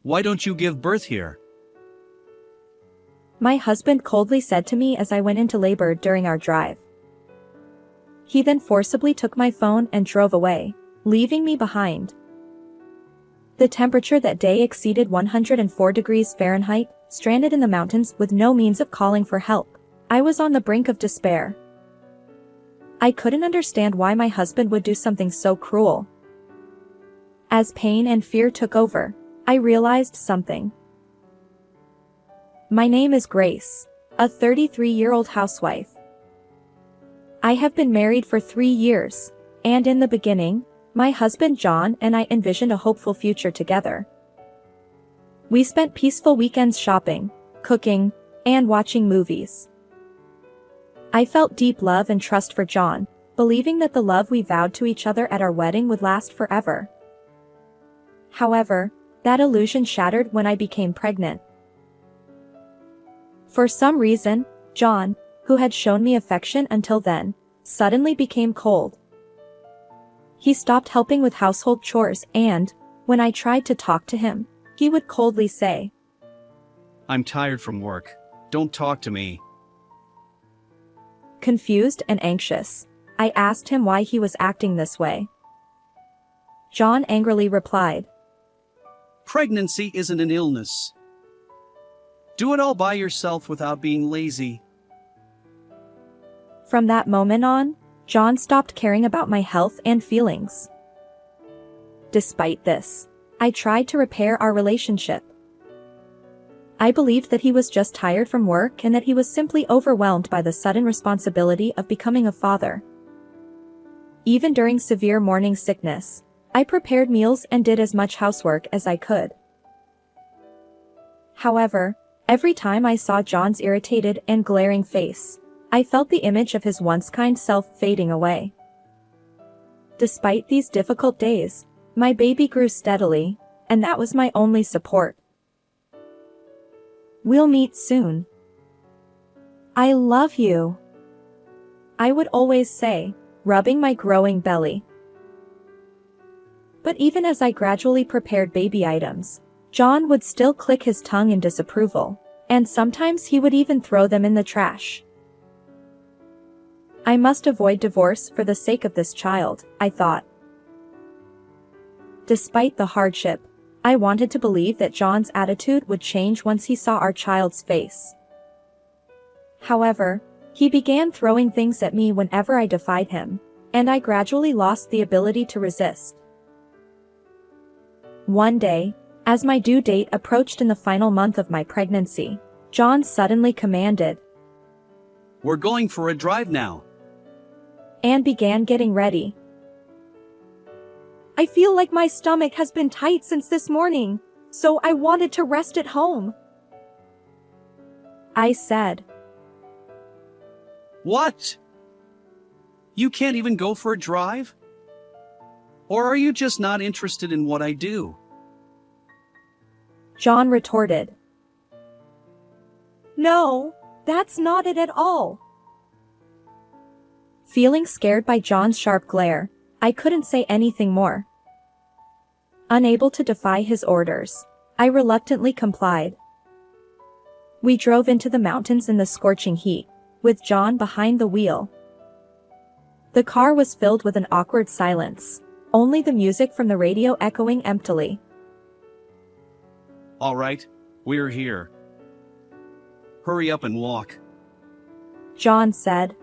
Why don't you give birth here? My husband coldly said to me as I went into labor during our drive. He then forcibly took my phone and drove away, leaving me behind. The temperature that day exceeded 104 degrees Fahrenheit, stranded in the mountains with no means of calling for help. I was on the brink of despair. I couldn't understand why my husband would do something so cruel. As pain and fear took over, I realized something. My name is Grace, a 33-year-old housewife. I have been married for 3 years, and in the beginning, my husband John and I envisioned a hopeful future together. We spent peaceful weekends shopping, cooking, and watching movies. I felt deep love and trust for John, believing that the love we vowed to each other at our wedding would last forever. However, that illusion shattered when I became pregnant. For some reason, John, who had shown me affection until then, suddenly became cold. He stopped helping with household chores and, when I tried to talk to him, he would coldly say, I'm tired from work. Don't talk to me. Confused and anxious, I asked him why he was acting this way. John angrily replied, Pregnancy isn't an illness. Do it all by yourself without being lazy. From that moment on, John stopped caring about my health and feelings. Despite this, I tried to repair our relationship. I believed that he was just tired from work and that he was simply overwhelmed by the sudden responsibility of becoming a father. Even during severe morning sickness, I prepared meals and did as much housework as I could. However, every time I saw John's irritated and glaring face, I felt the image of his once kind self fading away. Despite these difficult days, my baby grew steadily, and that was my only support. We'll meet soon. I love you, I would always say, rubbing my growing belly. But even as I gradually prepared baby items, John would still click his tongue in disapproval, and sometimes he would even throw them in the trash. I must avoid divorce for the sake of this child, I thought. Despite the hardship, I wanted to believe that John's attitude would change once he saw our child's face. However, he began throwing things at me whenever I defied him, and I gradually lost the ability to resist. One day, as my due date approached in the final month of my pregnancy, John suddenly commanded, We're going for a drive now. And began getting ready. I feel like my stomach has been tight since this morning, so I wanted to rest at home, I said. What? You can't even go for a drive? Or are you just not interested in what I do? John retorted. No, that's not it at all. Feeling scared by John's sharp glare, I couldn't say anything more. Unable to defy his orders, I reluctantly complied. We drove into the mountains in the scorching heat, with John behind the wheel. The car was filled with an awkward silence, only the music from the radio echoing emptily. All right, we're here. Hurry up and walk, John said.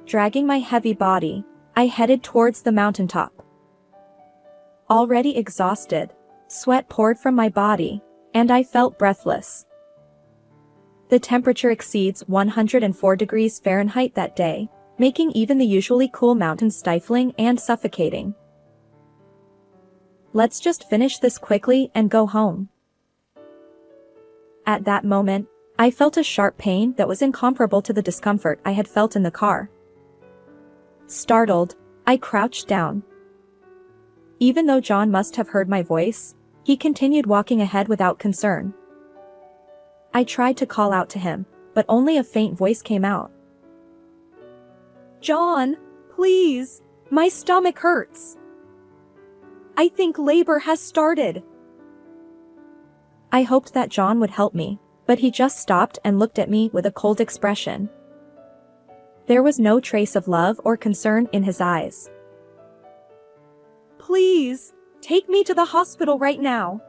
Dragging my heavy body, I headed towards the mountaintop. Already exhausted, sweat poured from my body, and I felt breathless. The temperature exceeds 104 degrees Fahrenheit that day, making even the usually cool mountains stifling and suffocating. Let's just finish this quickly and go home. At that moment, I felt a sharp pain that was incomparable to the discomfort I had felt in the car. Startled, I crouched down. Even though John must have heard my voice, he continued walking ahead without concern. I tried to call out to him, but only a faint voice came out. John, please, my stomach hurts. I think labor has started. I hoped that John would help me, but he just stopped and looked at me with a cold expression. There was no trace of love or concern in his eyes. Please, take me to the hospital right now,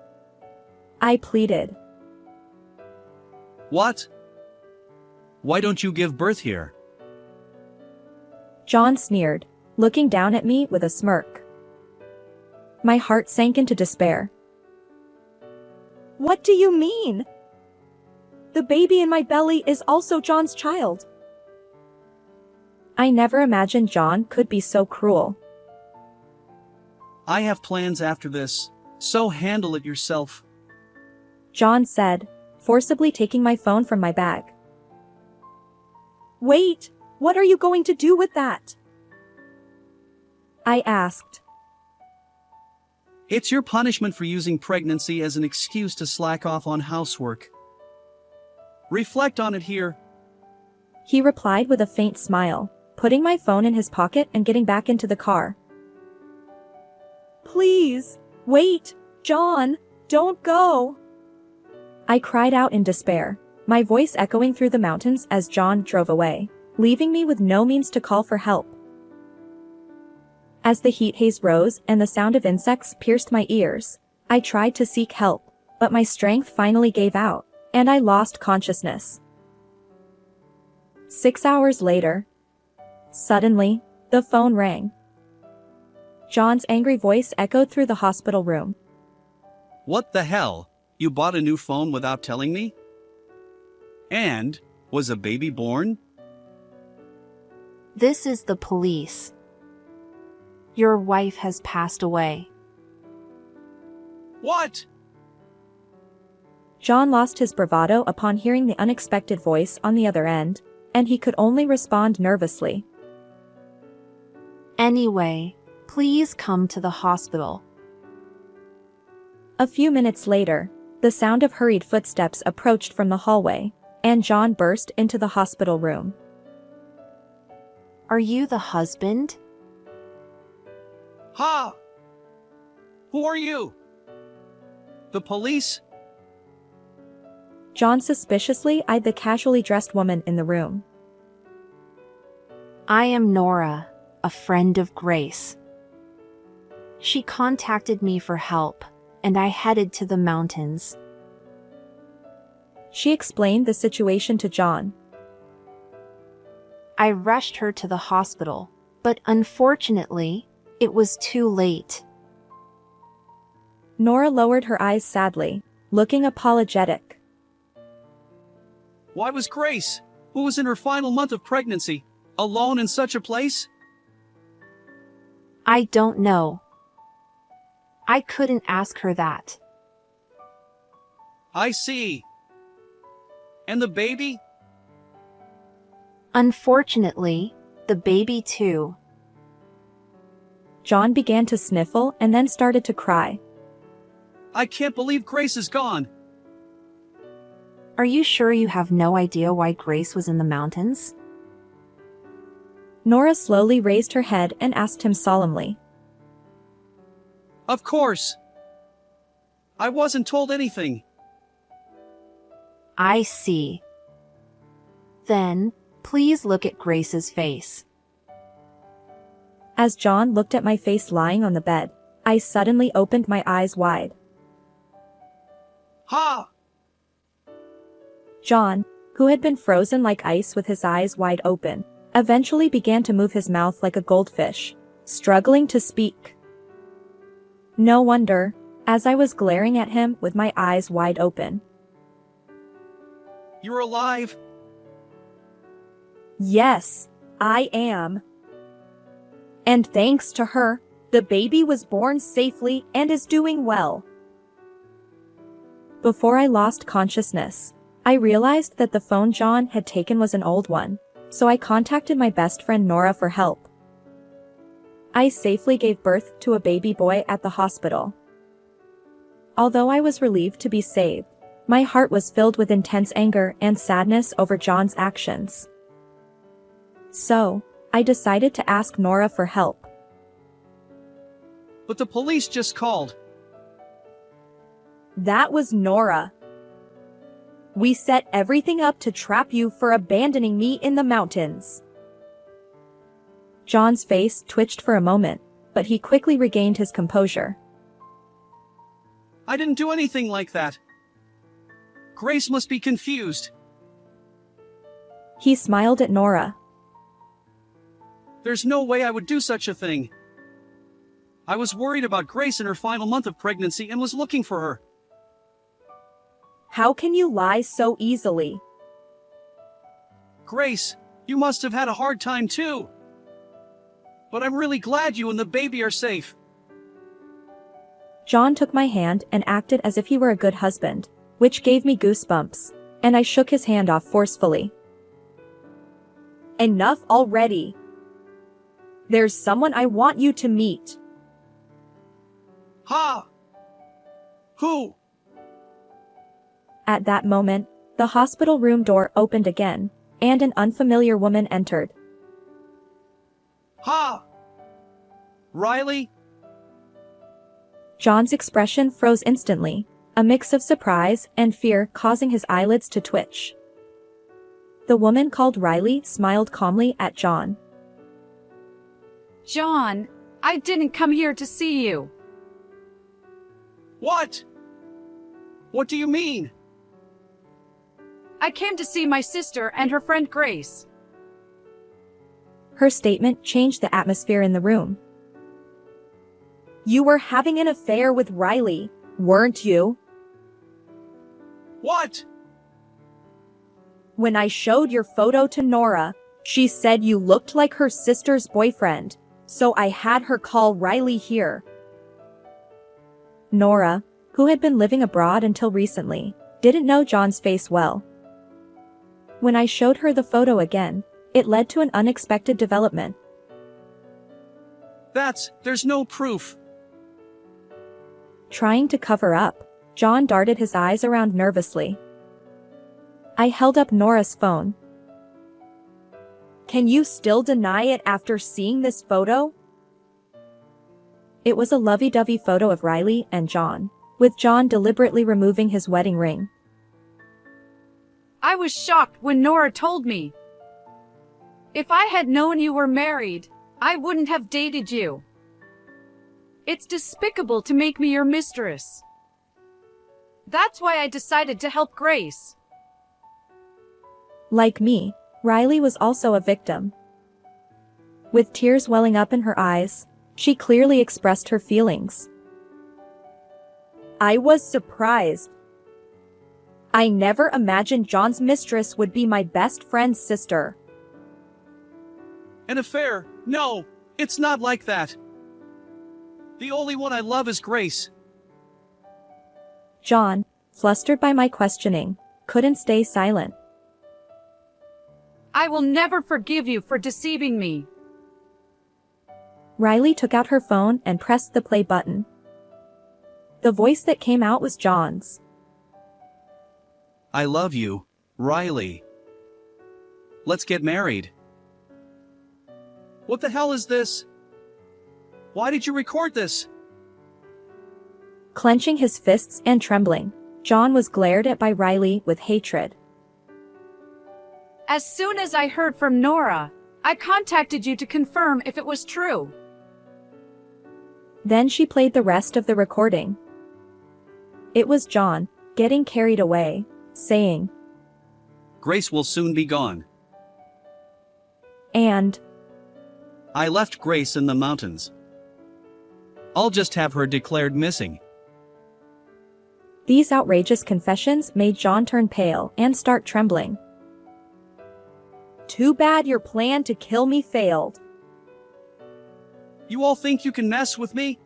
I pleaded. What? Why don't you give birth here? John sneered, looking down at me with a smirk. My heart sank into despair. What do you mean? The baby in my belly is also John's child. I never imagined John could be so cruel. I have plans after this, so handle it yourself. John said, forcibly taking my phone from my bag. Wait, what are you going to do with that? I asked. It's your punishment for using pregnancy as an excuse to slack off on housework. Reflect on it here. He replied with a faint smile, putting my phone in his pocket and getting back into the car. Please, wait, John, don't go. I cried out in despair, my voice echoing through the mountains as John drove away, leaving me with no means to call for help. As the heat haze rose and the sound of insects pierced my ears, I tried to seek help, but my strength finally gave out, and I lost consciousness. 6 hours later, suddenly, the phone rang. John's angry voice echoed through the hospital room. What the hell? You bought a new phone without telling me? And, was a baby born? This is the police. Your wife has passed away. What? John lost his bravado upon hearing the unexpected voice on the other end, and he could only respond nervously. Anyway, please come to the hospital. A few minutes later, the sound of hurried footsteps approached from the hallway, and John burst into the hospital room. Are you the husband? Ha! Who are you? The police? John suspiciously eyed the casually dressed woman in the room. I am Nora, a friend of Grace. She contacted me for help, and I headed to the mountains. She explained the situation to John. I rushed her to the hospital, but unfortunately, it was too late. Nora lowered her eyes sadly, looking apologetic. Why was Grace, who was in her final month of pregnancy, alone in such a place? I don't know. I couldn't ask her that. I see. And the baby? Unfortunately, the baby too. John began to sniffle and then started to cry. I can't believe Grace is gone. Are you sure you have no idea why Grace was in the mountains? Nora slowly raised her head and asked him solemnly. Of course. I wasn't told anything. I see. Then, please look at Grace's face. As John looked at my face lying on the bed, I suddenly opened my eyes wide. Ha! John, who had been frozen like ice with his eyes wide open, eventually began to move his mouth like a goldfish, struggling to speak. No wonder, as I was glaring at him with my eyes wide open. You're alive? Yes, I am. And thanks to her, the baby was born safely and is doing well. Before I lost consciousness, I realized that the phone John had taken was an old one, so I contacted my best friend Nora for help. I safely gave birth to a baby boy at the hospital. Although I was relieved to be saved, my heart was filled with intense anger and sadness over John's actions. So, I decided to ask Nora for help. But the police just called. That was Nora. We set everything up to trap you for abandoning me in the mountains. John's face twitched for a moment, but he quickly regained his composure. I didn't do anything like that. Grace must be confused. He smiled at Nora. There's no way I would do such a thing. I was worried about Grace in her final month of pregnancy and was looking for her. How can you lie so easily? Grace, you must have had a hard time too. But I'm really glad you and the baby are safe. John took my hand and acted as if he were a good husband, which gave me goosebumps, and I shook his hand off forcefully. Enough already. There's someone I want you to meet. Ha! Who? At that moment, the hospital room door opened again, and an unfamiliar woman entered. Ha! Riley? John's expression froze instantly, a mix of surprise and fear causing his eyelids to twitch. The woman called Riley smiled calmly at John. John, I didn't come here to see you. What? What do you mean? I came to see my sister and her friend Grace. Her statement changed the atmosphere in the room. You were having an affair with Riley, weren't you? What? When I showed your photo to Nora, she said you looked like her sister's boyfriend, so I had her call Riley here. Nora, who had been living abroad until recently, didn't know John's face well. When I showed her the photo again, it led to an unexpected development. There's no proof. Trying to cover up, John darted his eyes around nervously. I held up Nora's phone. Can you still deny it after seeing this photo? It was a lovey-dovey photo of Riley and John, with John deliberately removing his wedding ring. I was shocked when Nora told me. If I had known you were married, I wouldn't have dated you. It's despicable to make me your mistress. That's why I decided to help Grace. Like me, Riley was also a victim. With tears welling up in her eyes, she clearly expressed her feelings. I was surprised. I never imagined John's mistress would be my best friend's sister. An affair? No, it's not like that. The only one I love is Grace. John, flustered by my questioning, couldn't stay silent. I will never forgive you for deceiving me. Riley took out her phone and pressed the play button. The voice that came out was John's. I love you, Riley. Let's get married. What the hell is this? Why did you record this? Clenching his fists and trembling, John was glared at by Riley with hatred. As soon as I heard from Nora, I contacted you to confirm if it was true. Then she played the rest of the recording. It was John, getting carried away, saying, Grace will soon be gone. And I left Grace in the mountains. I'll just have her declared missing. these outrageous confessions made John turn pale and start trembling. Too bad your plan to kill me failed. You all think you can mess with me?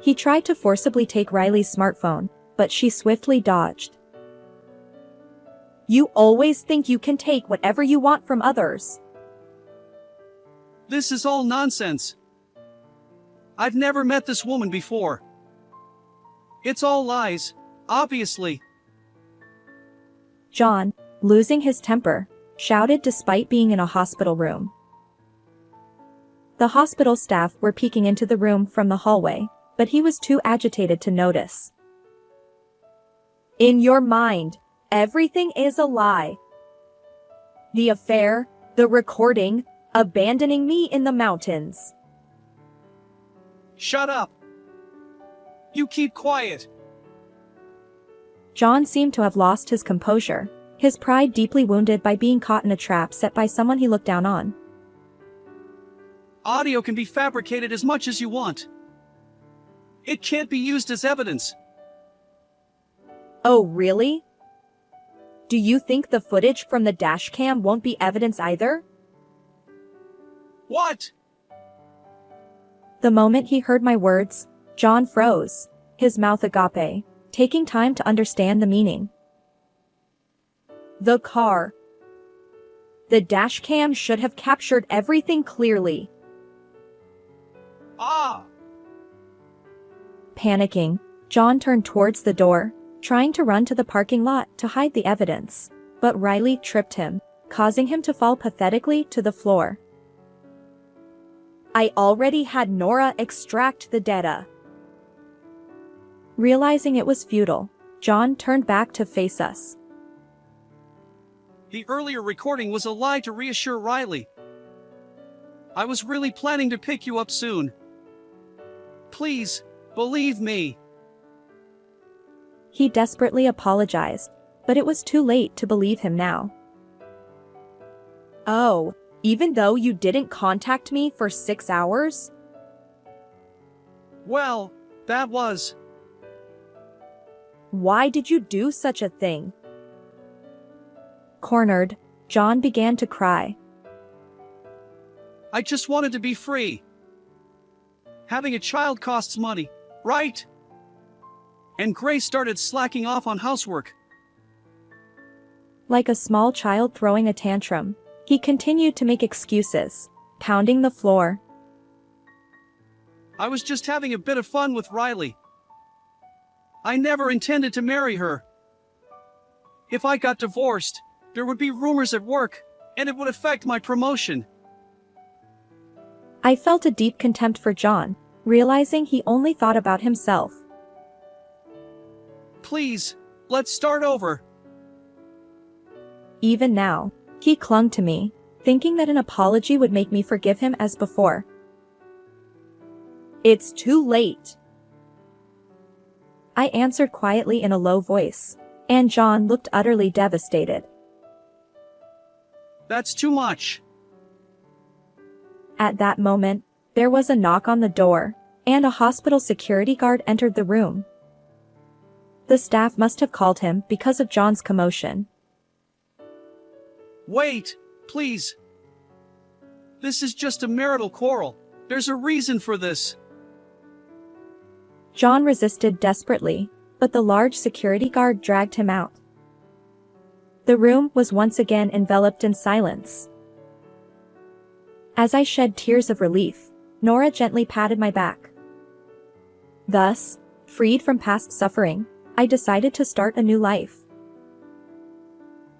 He tried to forcibly take Riley's smartphone, but she swiftly dodged. You always think you can take whatever you want from others. This is all nonsense. I've never met this woman before. It's all lies, obviously. John, losing his temper, shouted despite being in a hospital room. The hospital staff were peeking into the room from the hallway, but he was too agitated to notice. In your mind, everything is a lie. The affair, the recording, abandoning me in the mountains. Shut up! You keep quiet! John seemed to have lost his composure, his pride deeply wounded by being caught in a trap set by someone he looked down on. Audio can be fabricated as much as you want. It can't be used as evidence. Oh, really? Do you think the footage from the dashcam won't be evidence either? What? The moment he heard my words, John froze, his mouth agape, taking time to understand the meaning. The car. The dashcam should have captured everything clearly. Ah! Panicking, John turned towards the door, trying to run to the parking lot to hide the evidence, but Riley tripped him, causing him to fall pathetically to the floor. I already had Nora extract the data. Realizing it was futile, John turned back to face us. The earlier recording was a lie to reassure Riley. I was really planning to pick you up soon. Please, believe me. He desperately apologized, but it was too late to believe him now. Oh, even though you didn't contact me for 6 hours? Well, that was... Why did you do such a thing? Cornered, John began to cry. I just wanted to be free. Having a child costs money, right? And Grace started slacking off on housework. Like a small child throwing a tantrum, he continued to make excuses, pounding the floor. I was just having a bit of fun with Riley. I never intended to marry her. If I got divorced, there would be rumors at work, and it would affect my promotion. I felt a deep contempt for John, realizing he only thought about himself. Please, let's start over. Even now, he clung to me, thinking that an apology would make me forgive him as before. It's too late. I answered quietly in a low voice, and John looked utterly devastated. That's too much. At that moment, there was a knock on the door, and a hospital security guard entered the room. The staff must have called him because of John's commotion. Wait, please. This is just a marital quarrel. There's a reason for this. John resisted desperately, but the large security guard dragged him out. The room was once again enveloped in silence. As I shed tears of relief, Nora gently patted my back. Thus, freed from past suffering, I decided to start a new life.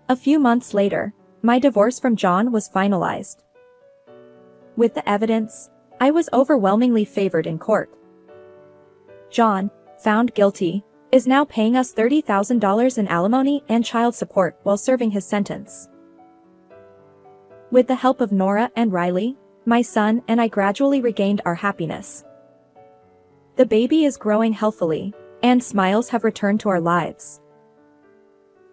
A few months later, my divorce from John was finalized. With the evidence, I was overwhelmingly favored in court. John, found guilty, is now paying us $30,000 in alimony and child support while serving his sentence. With the help of Nora and Riley, my son and I gradually regained our happiness. The baby is growing healthily, and smiles have returned to our lives.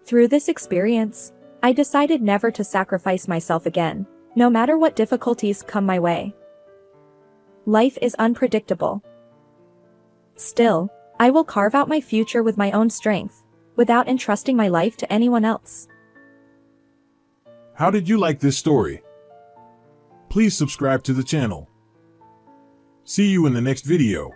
Through this experience, I decided never to sacrifice myself again, no matter what difficulties come my way. Life is unpredictable. Still, I will carve out my future with my own strength, without entrusting my life to anyone else. How did you like this story? Please subscribe to the channel. See you in the next video.